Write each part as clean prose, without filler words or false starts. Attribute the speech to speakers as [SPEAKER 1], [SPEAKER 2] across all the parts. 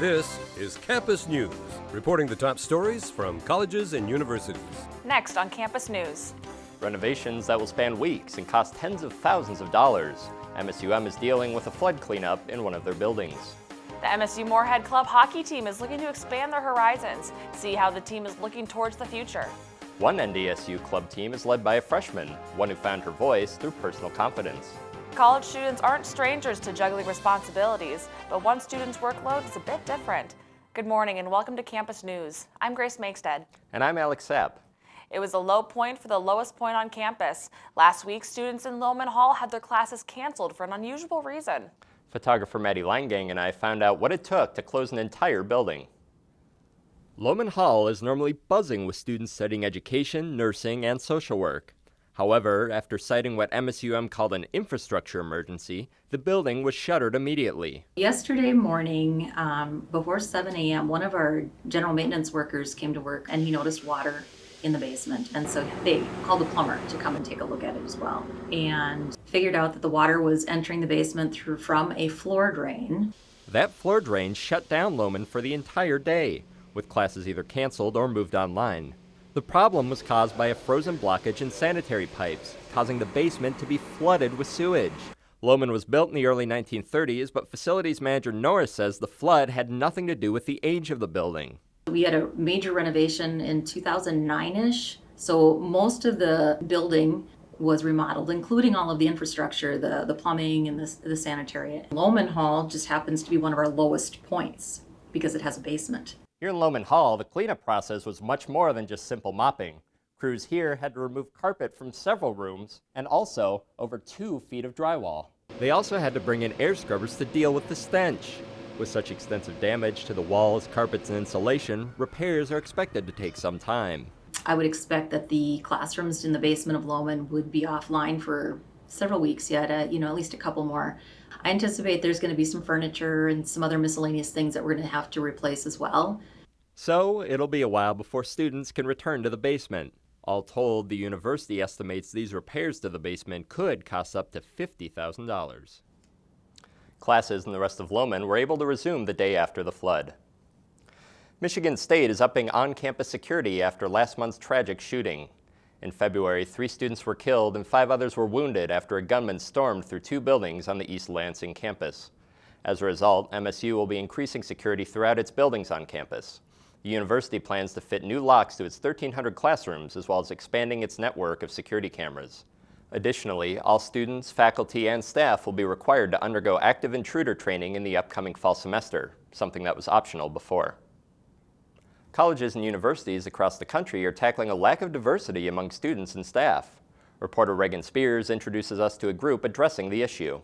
[SPEAKER 1] This is Campus News, reporting the top stories from colleges and universities.
[SPEAKER 2] Next on Campus News.
[SPEAKER 3] Renovations that will span weeks and cost tens of thousands of dollars. MSUM is dealing with a flood cleanup in one of their buildings.
[SPEAKER 2] The MSU Moorhead Club hockey team is looking to expand their horizons. See how the team is looking towards the future.
[SPEAKER 3] One NDSU club team is led by a freshman, one who found her voice through personal confidence.
[SPEAKER 2] College students aren't strangers to juggling responsibilities, but one student's workload is a bit different. Good morning and welcome to Campus News. I'm Grace Makestead.
[SPEAKER 3] And I'm Alex Sapp.
[SPEAKER 2] It was a low point for the lowest point on campus. Last week, students in Lowman Hall had their classes canceled for an unusual reason. Photographer
[SPEAKER 3] Maddie Leingang and I found out what it took to close an entire building. Lowman Hall is normally buzzing with students studying education, nursing, and social work. However, after citing what MSUM called an infrastructure emergency, the building was shuttered immediately.
[SPEAKER 4] Yesterday morning, before 7 a.m., one of our general maintenance workers came to work and he noticed water in the basement. And so they called the plumber to come and take a look at it as well. And figured out that the water was entering the basement from a floor drain.
[SPEAKER 3] That floor drain shut down Lowman for the entire day, with classes either canceled or moved online. The problem was caused by a frozen blockage in sanitary pipes, causing the basement to be flooded with sewage. Lowman was built in the early 1930s, but facilities manager Norris says the flood had nothing to do with the age of the building.
[SPEAKER 4] We had a major renovation in 2009-ish, so most of the building was remodeled, including all of the infrastructure, the plumbing and the sanitary. Lowman Hall just happens to be one of our lowest points because it has a basement.
[SPEAKER 3] Here in Lowman Hall, the cleanup process was much more than just simple mopping. Crews here had to remove carpet from several rooms and also over 2 feet of drywall. They also had to bring in air scrubbers to deal with the stench. With such extensive damage to the walls, carpets, and insulation, repairs are expected to take some time.
[SPEAKER 4] I would expect that the classrooms in the basement of Lowman would be offline for several weeks yet, at least a couple more. I anticipate there's going to be some furniture and some other miscellaneous things that we're going to have to replace as well.
[SPEAKER 3] So it'll be a while before students can return to the basement. All told, the university estimates these repairs to the basement could cost up to $50,000. Classes in the rest of Lowman were able to resume the day after the flood. Michigan State is upping on-campus security after last month's tragic shooting. In February, 3 students were killed and 5 others were wounded after a gunman stormed through 2 buildings on the East Lansing campus. As a result, MSU will be increasing security throughout its buildings on campus. The university plans to fit new locks to its 1,300 classrooms as well as expanding its network of security cameras. Additionally, all students, faculty, and staff will be required to undergo active intruder training in the upcoming fall semester, something that was optional before. Colleges and universities across the country are tackling a lack of diversity among students and staff. Reporter Reagan Spears introduces us to a group addressing the issue.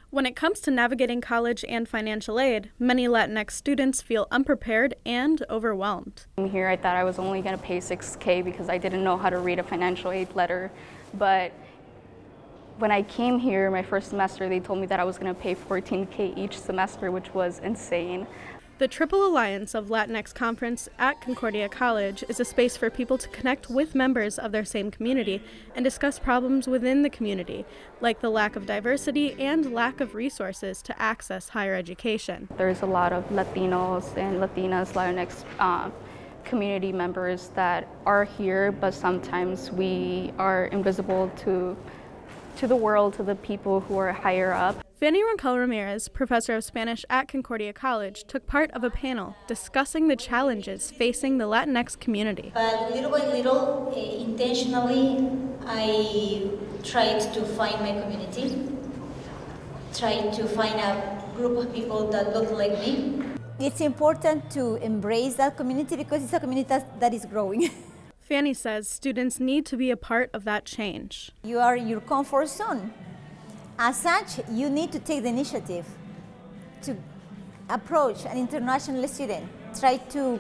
[SPEAKER 5] When it comes to navigating college and financial aid, many Latinx students feel unprepared and overwhelmed.
[SPEAKER 6] Here I thought I was only going to pay $6,000 because I didn't know how to read a financial aid letter, but when I came here my first semester, they told me that I was going to pay $14,000 each semester, which was insane.
[SPEAKER 5] The Triple Alliance of Latinx Conference at Concordia College is a space for people to connect with members of their same community and discuss problems within the community, like the lack of diversity and lack of resources to access higher education.
[SPEAKER 6] There's a lot of Latinos and Latinas, Latinx community members that are here, but sometimes we are invisible to the world, to the people who are higher up.
[SPEAKER 5] Fanny Roncal Ramirez, professor of Spanish at Concordia College, took part of a panel discussing the challenges facing the Latinx community.
[SPEAKER 7] But little by little, intentionally, I tried to find my community, tried to find a group of people that look like me.
[SPEAKER 8] It's important to embrace that community because it's a community that is growing.
[SPEAKER 5] Fanny says students need to be a part of that change.
[SPEAKER 8] You are in your comfort zone. As such, you need to take the initiative to approach an international student, try to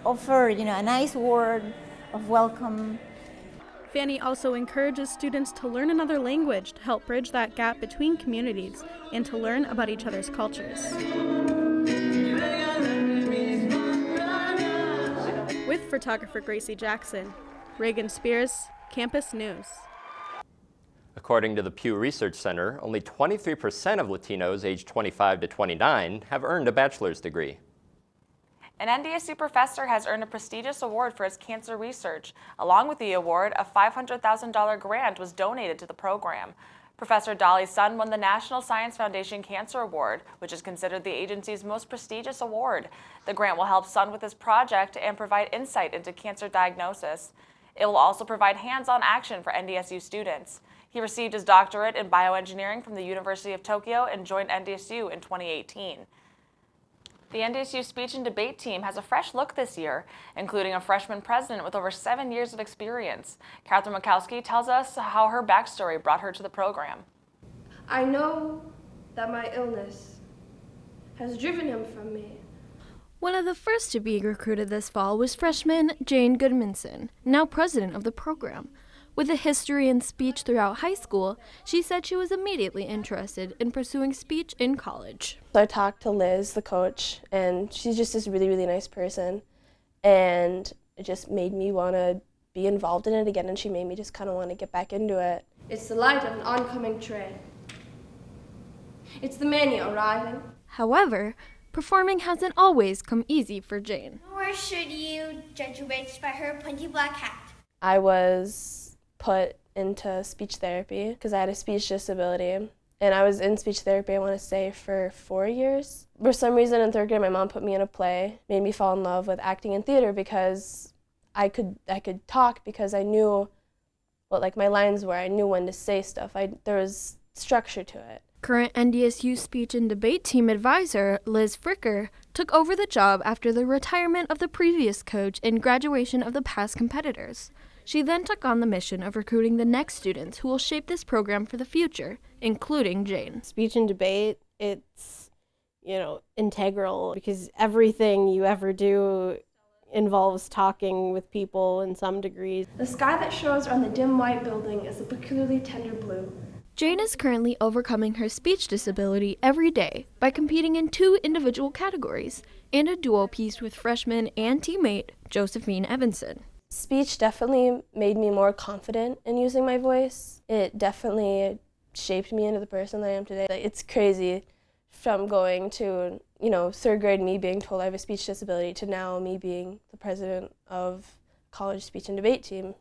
[SPEAKER 8] offer, a nice word of welcome.
[SPEAKER 5] Fanny also encourages students to learn another language to help bridge that gap between communities and to learn about each other's cultures. With photographer Gracie Jackson, Reagan Spears, Campus News.
[SPEAKER 3] According to the Pew Research Center, only 23% of Latinos aged 25 to 29 have earned a bachelor's degree.
[SPEAKER 2] An NDSU professor has earned a prestigious award for his cancer research. Along with the award, a $500,000 grant was donated to the program. Professor Dolly's son won the National Science Foundation Cancer Award, which is considered the agency's most prestigious award. The grant will help Son with his project and provide insight into cancer diagnosis. It will also provide hands-on action for NDSU students. He received his doctorate in bioengineering from the University of Tokyo and joined NDSU in 2018. The NDSU speech and debate team has a fresh look this year, including a freshman president with over 7 years of experience. Catherine Mikowski tells us how her backstory brought her to the program.
[SPEAKER 9] I know that my illness has driven him from me.
[SPEAKER 10] One of the first to be recruited this fall was freshman Jane Goodmanson, now president of the program. With a history in speech throughout high school, she said she was immediately interested in pursuing speech in college.
[SPEAKER 9] So I talked to Liz, the coach, and she's just this really, really nice person. And it just made me want to be involved in it again, and she made me just kind of want to get back into it. It's the light of an oncoming train. It's the mania arriving.
[SPEAKER 10] However, performing hasn't always come easy for Jane.
[SPEAKER 11] Nor should you judge a witch by her pointy black hat.
[SPEAKER 9] I was put into speech therapy because I had a speech disability. And I was in speech therapy, I want to say, for 4 years. For some reason in third grade, my mom put me in a play, made me fall in love with acting and theater because I could talk because I knew what my lines were. I knew when to say stuff. There was structure to it.
[SPEAKER 10] Current NDSU speech and debate team advisor Liz Fricker took over the job after the retirement of the previous coach and graduation of the past competitors. She then took on the mission of recruiting the next students who will shape this program for the future, including Jane.
[SPEAKER 12] Speech and debate, it's, integral because everything you ever do involves talking with people in some degree.
[SPEAKER 9] The sky that shows on the dim white building is a peculiarly tender blue.
[SPEAKER 10] Jane is currently overcoming her speech disability every day by competing in 2 individual categories and a duo piece with freshman and teammate Josephine Evanson.
[SPEAKER 9] Speech definitely made me more confident in using my voice. It definitely shaped me into the person that I am today. It's crazy from going to, third grade me being told I have a speech disability to now me being the president of college speech and debate team.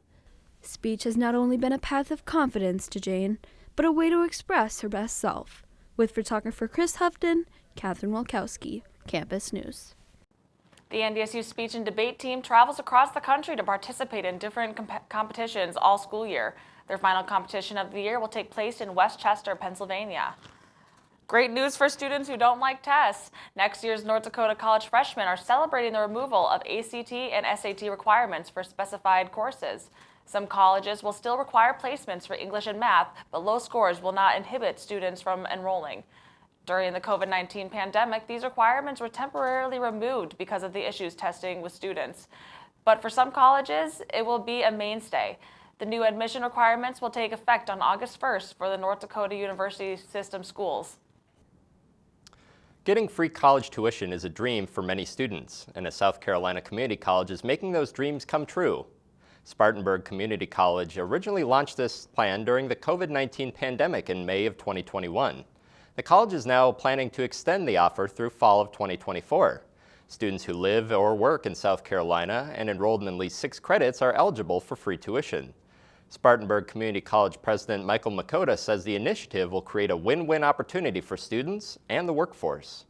[SPEAKER 10] Speech has not only been a path of confidence to Jane, but a way to express her best self. With photographer Chris Houghton, Catherine Wilkowski, Campus News.
[SPEAKER 2] The NDSU speech and debate team travels across the country to participate in different competitions all school year. Their final competition of the year will take place in Westchester, Pennsylvania. Great news for students who don't like tests. Next year's North Dakota college freshmen are celebrating the removal of ACT and SAT requirements for specified courses. Some colleges will still require placements for English and math, but low scores will not inhibit students from enrolling. During the COVID-19 pandemic, these requirements were temporarily removed because of the issues testing with students. But for some colleges, it will be a mainstay. The new admission requirements will take effect on August 1st for the North Dakota University System schools.
[SPEAKER 3] Getting free college tuition is a dream for many students, and a South Carolina community college is making those dreams come true. Spartanburg Community College originally launched this plan during the COVID-19 pandemic in May of 2021. The college is now planning to extend the offer through fall of 2024. Students who live or work in South Carolina and enrolled in at least 6 credits are eligible for free tuition. Spartanburg Community College President Michael Makota says the initiative will create a win-win opportunity for students and the workforce.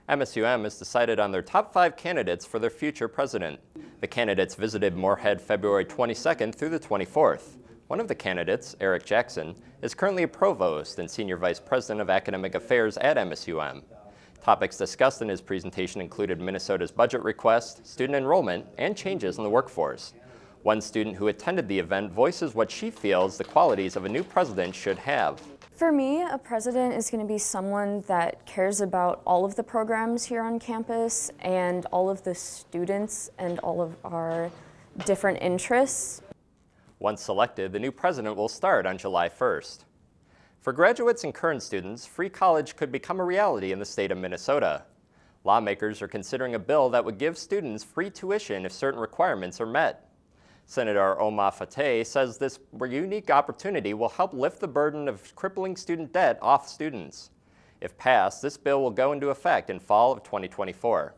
[SPEAKER 3] MSUM has decided on their top 5 candidates for their future president. The candidates visited Moorhead February 22nd through the 24th. One of the candidates, Eric Jackson, is currently a provost and senior vice president of academic affairs at MSUM. Topics discussed in his presentation included Minnesota's budget request, student enrollment, and changes in the workforce. One student who attended the event voices what she feels the qualities of a new president should have.
[SPEAKER 13] For me, a president is going to be someone that cares about all of the programs here on campus and all of the students and all of our different interests.
[SPEAKER 3] Once selected, the new president will start on July 1st. For graduates and current students, free college could become a reality in the state of Minnesota. Lawmakers are considering a bill that would give students free tuition if certain requirements are met. Senator Omar Fateh says this unique opportunity will help lift the burden of crippling student debt off students. If passed, this bill will go into effect in fall of 2024.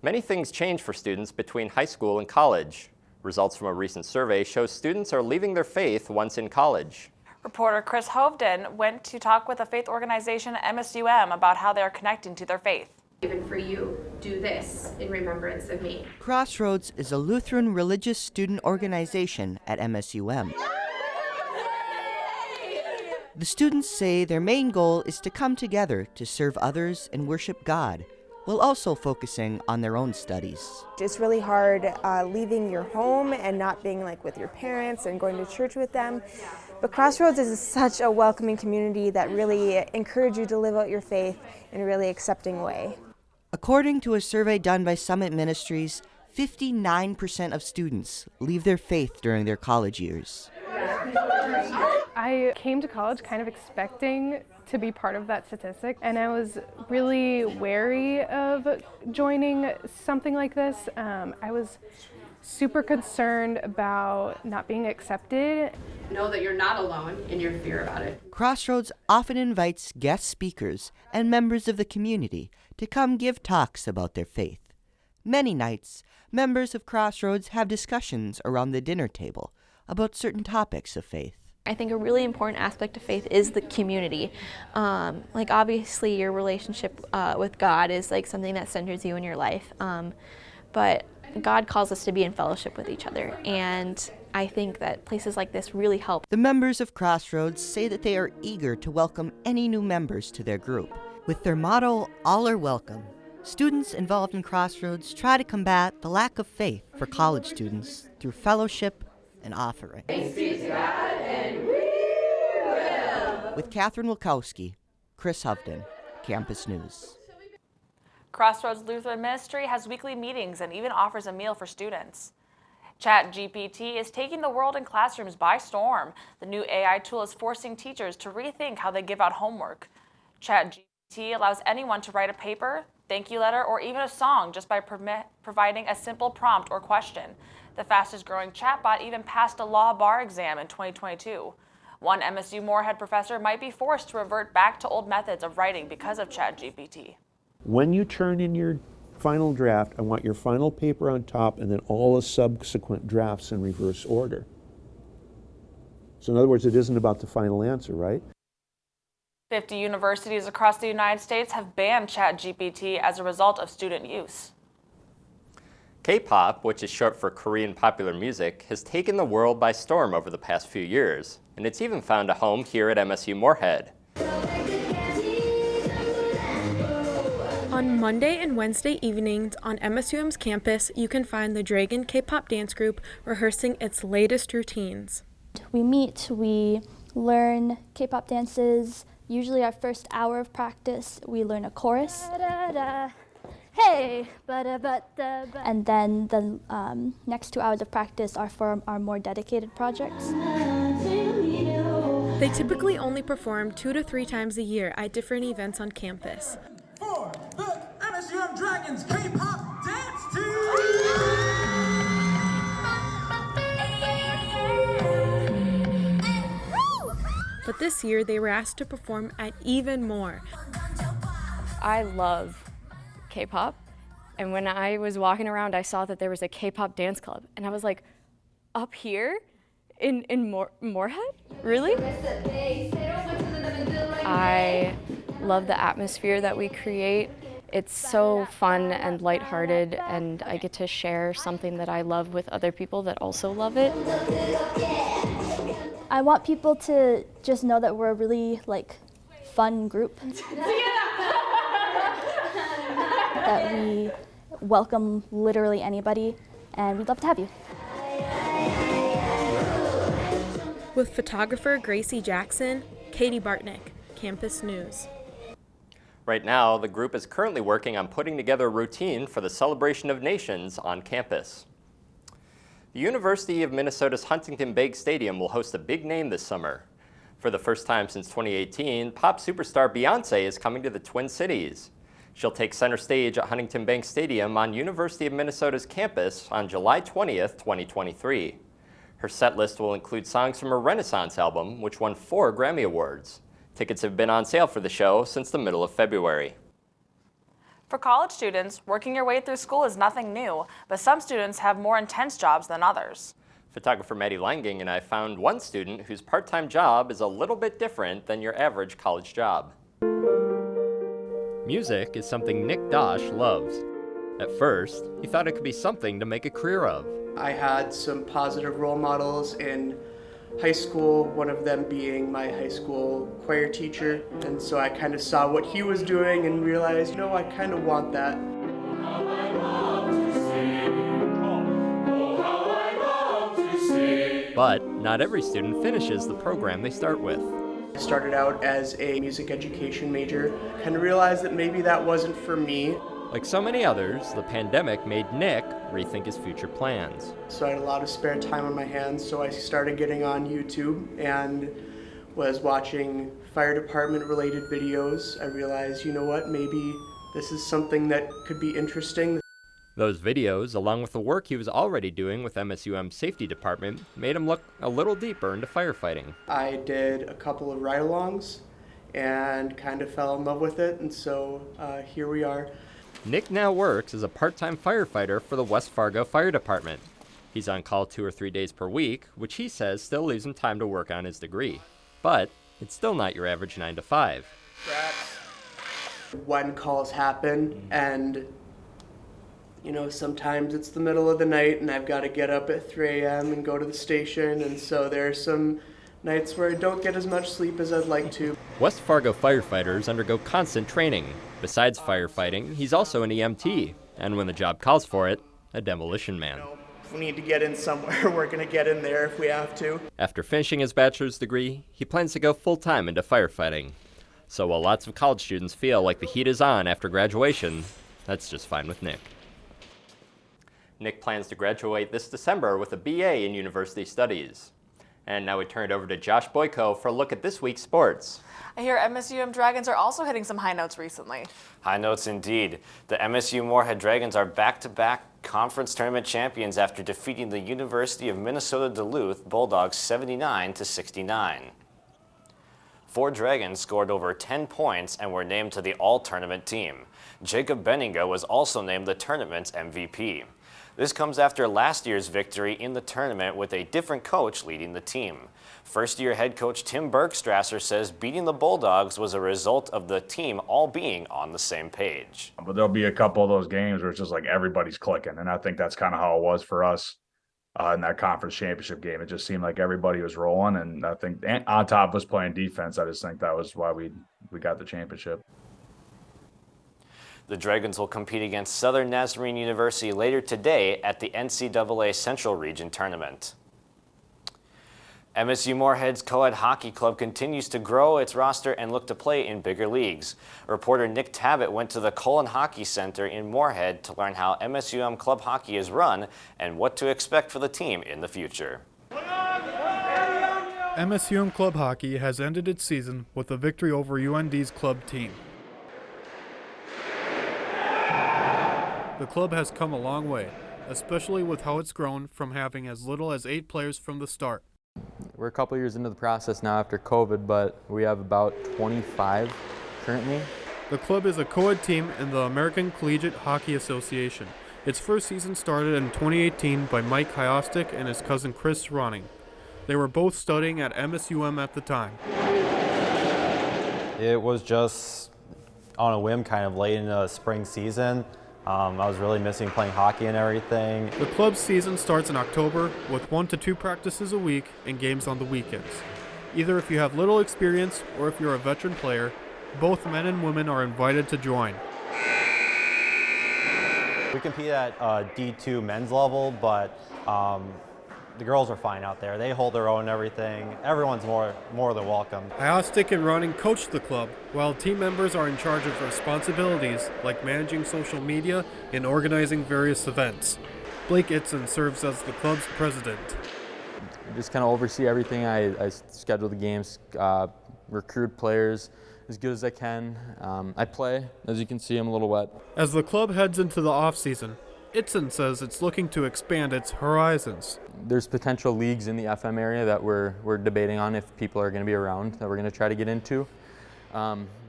[SPEAKER 3] Many things change for students between high school and college. Results from a recent survey show students are leaving their faith once in college.
[SPEAKER 2] Reporter Chris Hovden went to talk with a faith organization at MSUM about how they are connecting to their faith.
[SPEAKER 14] Even for you, do this in remembrance of me.
[SPEAKER 15] Crossroads is a Lutheran religious student organization at MSUM. The students say their main goal is to come together to serve others and worship God, while also focusing on their own studies.
[SPEAKER 16] It's really hard leaving your home and not being like with your parents and going to church with them. But Crossroads is such a welcoming community that really encourages you to live out your faith in a really accepting way.
[SPEAKER 15] According to a survey done by Summit Ministries, 59% of students leave their faith during their college years.
[SPEAKER 17] I came to college kind of expecting to be part of that statistic, and I was really wary of joining something like this. I was super concerned about not being accepted.
[SPEAKER 14] Know that you're not alone in your fear about it.
[SPEAKER 15] Crossroads often invites guest speakers and members of the community to come give talks about their faith. Many nights, members of Crossroads have discussions around the dinner table about certain topics of faith.
[SPEAKER 18] I think a really important aspect of faith is the community. Like obviously your relationship with God is like something that centers you in your life. But God calls us to be in fellowship with each other. And I think that places like this really help.
[SPEAKER 15] The members of Crossroads say that they are eager to welcome any new members to their group. With their motto, "All are welcome," students involved in Crossroads try to combat the lack of faith for college students through fellowship and offering. With Catherine Wilkowski, Chris Hovden, Campus News.
[SPEAKER 2] Crossroads Lutheran Ministry has weekly meetings and even offers a meal for students. ChatGPT is taking the world in classrooms by storm. The new AI tool is forcing teachers to rethink how they give out homework. ChatGPT allows anyone to write a paper, thank you letter, or even a song just by providing a simple prompt or question. The fastest growing chatbot even passed a law bar exam in 2022. One MSU Moorhead professor might be forced to revert back to old methods of writing because of ChatGPT.
[SPEAKER 19] When you turn in your final draft, I want your final paper on top and then all the subsequent drafts in reverse order. So in other words, it isn't about the final answer, right?
[SPEAKER 2] 50 universities across the United States have banned ChatGPT as a result of student use.
[SPEAKER 3] Kpop, which is short for Korean popular music, has taken the world by storm over the past few years, and it's even found a home here at MSU Moorhead.
[SPEAKER 5] On Monday and Wednesday evenings on MSUM's campus, you can find the Dragon Kpop dance group rehearsing its latest routines.
[SPEAKER 20] We meet, we learn Kpop dances. Usually our first hour of practice, we learn a chorus. Hey, and then the next 2 hours of practice are for our more dedicated projects.
[SPEAKER 5] They typically only perform 2 to 3 times a year at different events on campus.
[SPEAKER 21] For the MSUM Dragons Kpop Dance Team!
[SPEAKER 5] But this year they were asked to perform at even more.
[SPEAKER 13] I love K-pop, and when I was walking around I saw that there was a K-pop dance club, and I was like, up here in Moorhead? Really? I love the atmosphere that we create. It's so fun and lighthearted, and I get to share something that I love with other people that also love it.
[SPEAKER 20] I want people to just know that we're a really fun group. That we welcome literally anybody, and we'd love to have you.
[SPEAKER 5] With photographer Gracie Jackson, Katie Bartnick, Campus News.
[SPEAKER 3] Right now, the group is currently working on putting together a routine for the Celebration of Nations on campus. The University of Minnesota's Huntington Bank Stadium will host a big name this summer. For the first time since 2018, pop superstar Beyonce is coming to the Twin Cities. She'll take center stage at Huntington Bank Stadium on University of Minnesota's campus on July 20th, 2023. Her set list will include songs from her Renaissance album, which won 4 Grammy Awards. Tickets have been on sale for the show since the middle of February.
[SPEAKER 2] For college students, working your way through school is nothing new, but some students have more intense jobs than others.
[SPEAKER 3] Photographer Maddie Langing and I found one student whose part-time job is a little bit different than your average college job. Music is something Nick Dosh loves. At first, he thought it could be something to make a career of.
[SPEAKER 1] I had some positive role models in high school, one of them being my high school choir teacher, and so I kind of saw what he was doing and realized, you know, I kind of want that.
[SPEAKER 3] But not every student finishes the program they start with.
[SPEAKER 1] I started out as a music education major, kind of realized that maybe that wasn't for me.
[SPEAKER 3] Like so many others, the pandemic made Nick rethink his future plans.
[SPEAKER 1] So I had a lot of spare time on my hands, so I started getting on YouTube and was watching fire department related videos. I realized, you know what, maybe this is something that could be interesting.
[SPEAKER 3] Those videos, along with the work he was already doing with MSUM Safety Department, made him look a little deeper into firefighting.
[SPEAKER 1] I did a couple of ride-alongs and kind of fell in love with it, and so here we are.
[SPEAKER 3] Nick now works as a part-time firefighter for the West Fargo Fire Department. He's on call 2 or 3 days per week, which he says still leaves him time to work on his degree. But it's still not your average 9 to 5.
[SPEAKER 1] When calls happen, and you know, sometimes it's the middle of the night and I've got to get up at 3 a.m. and go to the station, and so there are some nights where I don't get as much sleep as I'd like to.
[SPEAKER 3] West Fargo firefighters undergo constant training. Besides firefighting, he's also an EMT, and when the job calls for it, a demolition man.
[SPEAKER 1] If we need to get in somewhere, we're going to get in there if we have to.
[SPEAKER 3] After finishing his bachelor's degree, he plans to go full-time into firefighting. So while lots of college students feel like the heat is on after graduation, that's just fine with Nick. Nick plans to graduate this December with a BA in University Studies. And now we turn it over to Josh Boyko for a look at this week's sports.
[SPEAKER 2] I hear MSUM Dragons are also hitting some high notes recently.
[SPEAKER 22] High notes indeed. The MSU Moorhead Dragons are back-to-back conference tournament champions after defeating the University of Minnesota Duluth Bulldogs 79-69. 4 Dragons scored over 10 points and were named to the all-tournament team. Jacob Benninga was also named the tournament's MVP. This comes after last year's victory in the tournament with a different coach leading the team. First-year head coach Tim Bergstrasser says beating the Bulldogs was a result of the team all being on the same page.
[SPEAKER 23] But there'll be a couple of those games where it's just like everybody's clicking, and I think that's kind of how it was for us in that conference championship game. It just seemed like everybody was rolling, and I think on top was playing defense. I just think that was why we got the championship.
[SPEAKER 22] The Dragons will compete against Southern Nazarene University later today at the NCAA Central Region Tournament. MSU Moorhead's co-ed hockey club continues to grow its roster and look to play in bigger leagues. Reporter Nick Tabbitt went to the Cullen Hockey Center in Moorhead to learn how MSUM club hockey is run and what to expect for the team in the future.
[SPEAKER 24] MSUM club hockey has ended its season with a victory over UND's club team. The club has come a long way, especially with how it's grown from having as little as 8 players from the start.
[SPEAKER 25] We're a couple years into the process now after COVID, but we have about 25 currently.
[SPEAKER 24] The club is a co-ed team in the American Collegiate Hockey Association. Its first season started in 2018 by Mike Hyostik and his cousin Chris Ronning. They were both studying at MSUM at the time.
[SPEAKER 26] It was just on a whim kind of late in the spring season. I was really missing playing hockey and everything.
[SPEAKER 24] The club's season starts in October with 1 to 2 practices a week and games on the weekends. Either if you have little experience or if you're a veteran player, both men and women are invited to join.
[SPEAKER 26] We compete at D2 men's level, but the girls are fine out there. They hold their own and everything. Everyone's more than welcome.
[SPEAKER 24] Hyostik and Ronning coach the club, while team members are in charge of responsibilities like managing social media and organizing various events. Blake Itzen serves as the club's president.
[SPEAKER 25] Just kind of oversee everything. I schedule the games, recruit players as good as I can. I play. As you can see, I'm a little wet.
[SPEAKER 24] As the club heads into the off-season, Itzen says it's looking to expand its horizons.
[SPEAKER 25] There's potential leagues in the FM area that we're debating on if people are going to be around that we're going to try to get into.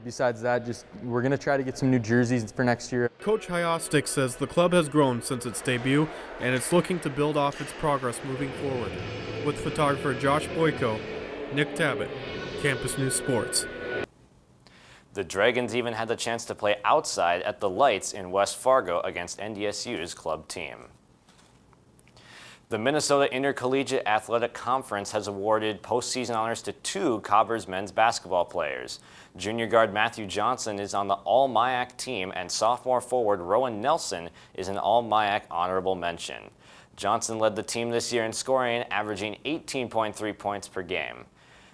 [SPEAKER 25] Besides that, we're going to try to get some new jerseys for next year.
[SPEAKER 24] Coach Hyostic says the club has grown since its debut, and it's looking to build off its progress moving forward. With photographer Josh Boyko, Nick Tabbitt, Campus News Sports.
[SPEAKER 22] The Dragons even had the chance to play outside at the Lights in West Fargo against NDSU's club team. The Minnesota Intercollegiate Athletic Conference has awarded postseason honors to 2 Cobbers men's basketball players. Junior guard Matthew Johnson is on the All-MIAC team, and sophomore forward Rowan Nelson is an All-MIAC honorable mention. Johnson led the team this year in scoring, averaging 18.3 points per game.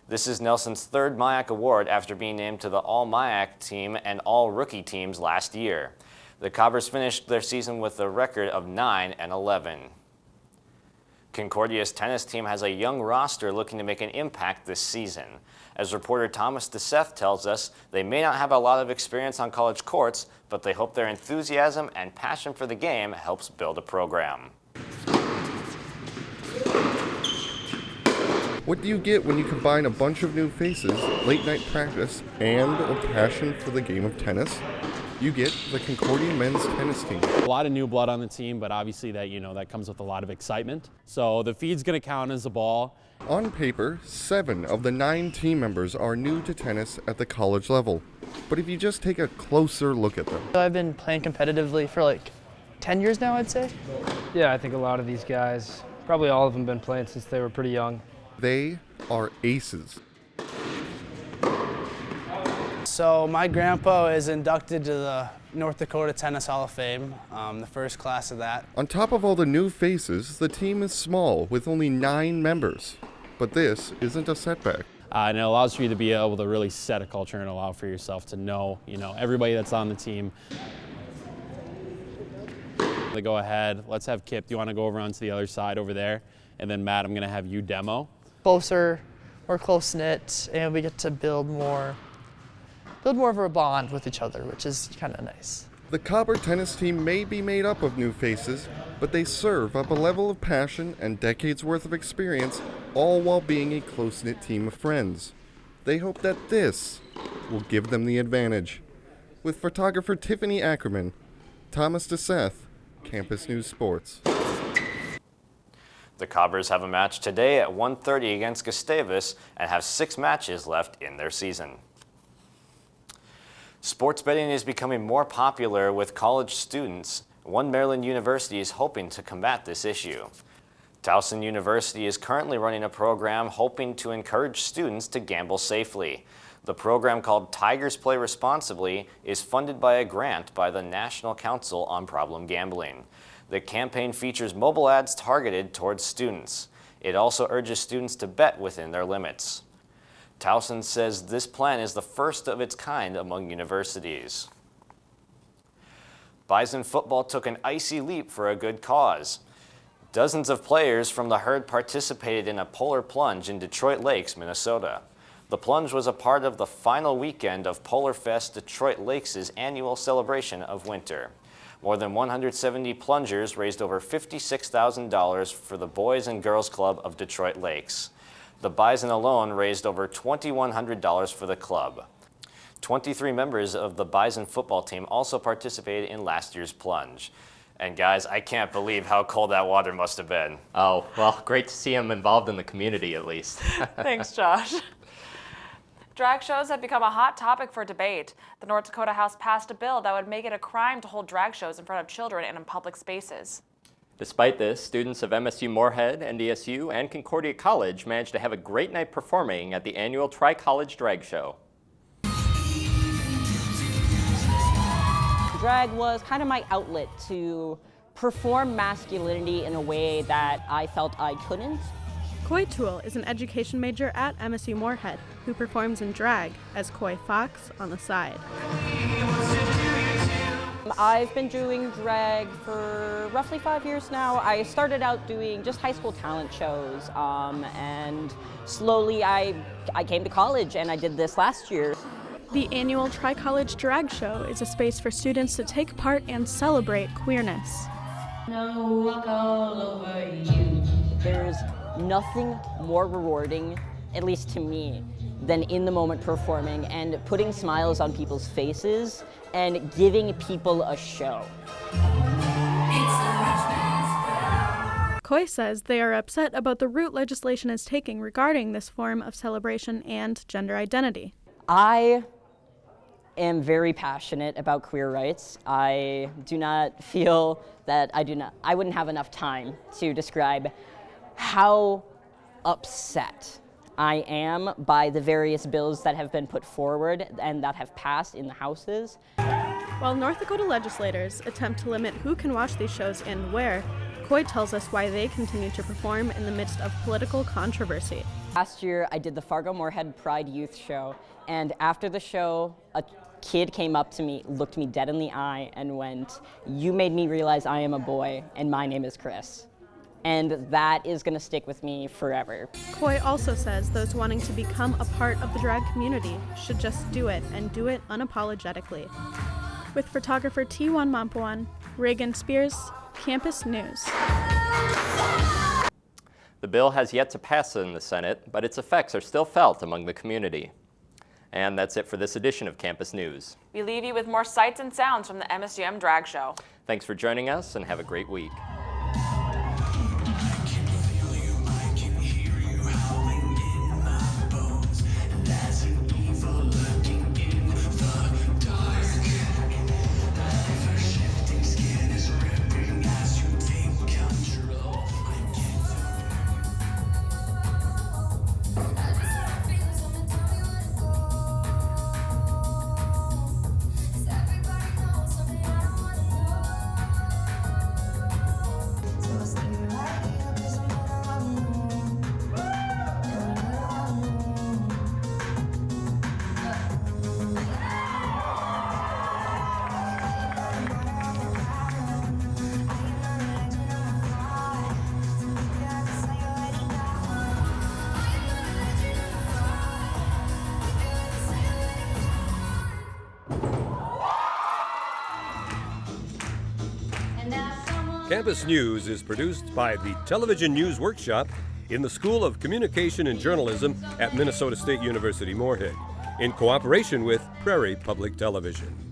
[SPEAKER 22] This is Nelson's 3rd MIAC award after being named to the All-MIAC team and All-Rookie teams last year. The Cobbers finished their season with a record of 9-11. Concordia's tennis team has a young roster looking to make an impact this season. As reporter Thomas DeSeth tells us, they may not have a lot of experience on college courts, but they hope their enthusiasm and passion for the game helps build a program.
[SPEAKER 4] What do you get when you combine a bunch of new faces, late-night practice, and a passion for the game of tennis? You get the Concordia men's tennis team.
[SPEAKER 6] A lot of new blood on the team, but obviously that comes with a lot of excitement. So the feed's going to count as a ball.
[SPEAKER 4] On paper, 7 of the 9 team members are new to tennis at the college level. But if you just take a closer look at them.
[SPEAKER 7] I've been playing competitively for like 10 years now, I'd say.
[SPEAKER 8] Yeah, I think a lot of these guys, probably all of them, been playing since they were pretty young.
[SPEAKER 4] They are aces.
[SPEAKER 7] So my grandpa is inducted to the North Dakota Tennis Hall of Fame, the first class of that.
[SPEAKER 4] On top of all the new faces, the team is small with only 9 members. But this isn't a setback.
[SPEAKER 6] And it allows for you to be able to really set a culture and allow for yourself to know, everybody that's on the team. They go ahead, let's have Kip, do you want to go over onto the other side over there? And then Matt, I'm going to have you demo.
[SPEAKER 7] Closer, more close-knit, and we get to build more of a bond with each other, which is kind of nice.
[SPEAKER 4] The Cobber tennis team may be made up of new faces, but they serve up a level of passion and decades worth of experience, all while being a close-knit team of friends. They hope that this will give them the advantage. With photographer Tiffany Ackerman, Thomas DeSeth, Campus News Sports.
[SPEAKER 22] The Cobbers have a match today at 1:30 against Gustavus and have 6 matches left in their season. Sports betting is becoming more popular with college students. One Maryland university is hoping to combat this issue. Towson University is currently running a program hoping to encourage students to gamble safely. The program, called Tigers Play Responsibly, is funded by a grant by the National Council on Problem Gambling. The campaign features mobile ads targeted towards students. It also urges students to bet within their limits. Towson says this plan is the first of its kind among universities. Bison Football took an icy leap for a good cause. Dozens of players from the herd participated in a polar plunge in Detroit Lakes, Minnesota. The plunge was a part of the final weekend of Polar Fest Detroit Lakes' annual celebration of winter. More than 170 plungers raised over $56,000 for the Boys and Girls Club of Detroit Lakes. The Bison alone raised over $2,100 for the club. 23 members of the Bison football team also participated in last year's plunge. And guys, I can't believe how cold that water must have been.
[SPEAKER 3] Oh, well, great to see him involved in the community at least.
[SPEAKER 2] Thanks, Josh. Drag shows have become a hot topic for debate. The North Dakota House passed a bill that would make it a crime to hold drag shows in front of children and in public spaces.
[SPEAKER 3] Despite this, students of MSU Moorhead, NDSU, and Concordia College managed to have a great night performing at the annual Tri-College Drag Show.
[SPEAKER 11] Drag was kind of my outlet to perform masculinity in a way that I felt I couldn't.
[SPEAKER 5] Koi Tool is an education major at MSU Moorhead who performs in drag as Koi Fox on the side.
[SPEAKER 11] I've been doing drag for roughly 5 years now. I started out doing just high school talent shows, and slowly I came to college and I did this last year.
[SPEAKER 5] The annual Tri-College Drag Show is a space for students to take part and celebrate queerness.
[SPEAKER 11] There's nothing more rewarding at least to me, than in the moment performing and putting smiles on people's faces and giving people a show.
[SPEAKER 5] Coy says they are upset about the route legislation is taking regarding this form of celebration and gender identity.
[SPEAKER 11] I am very passionate about queer rights. I do not feel that I wouldn't have enough time to describe how upset I am by the various bills that have been put forward and that have passed in the houses.
[SPEAKER 5] While North Dakota legislators attempt to limit who can watch these shows and where, Coy tells us why they continue to perform in the midst of political controversy.
[SPEAKER 11] Last year, I did the Fargo Moorhead Pride Youth Show, and after the show, a kid came up to me, looked me dead in the eye, and went, "You made me realize I am a boy, and my name is Chris." And that is going to stick with me forever.
[SPEAKER 5] Coy also says those wanting to become a part of the drag community should just do it, and do it unapologetically. With photographer T1 Mampuan, Reagan Spears, Campus News.
[SPEAKER 3] The bill has yet to pass in the Senate, but its effects are still felt among the community. And that's it for this edition of Campus News.
[SPEAKER 2] We leave you with more sights and sounds from the MSUM Drag Show.
[SPEAKER 3] Thanks for joining us, and have a great week.
[SPEAKER 9] Campus News is produced by the Television News Workshop in the School of Communication and Journalism at Minnesota State University Moorhead, in cooperation with Prairie Public Television.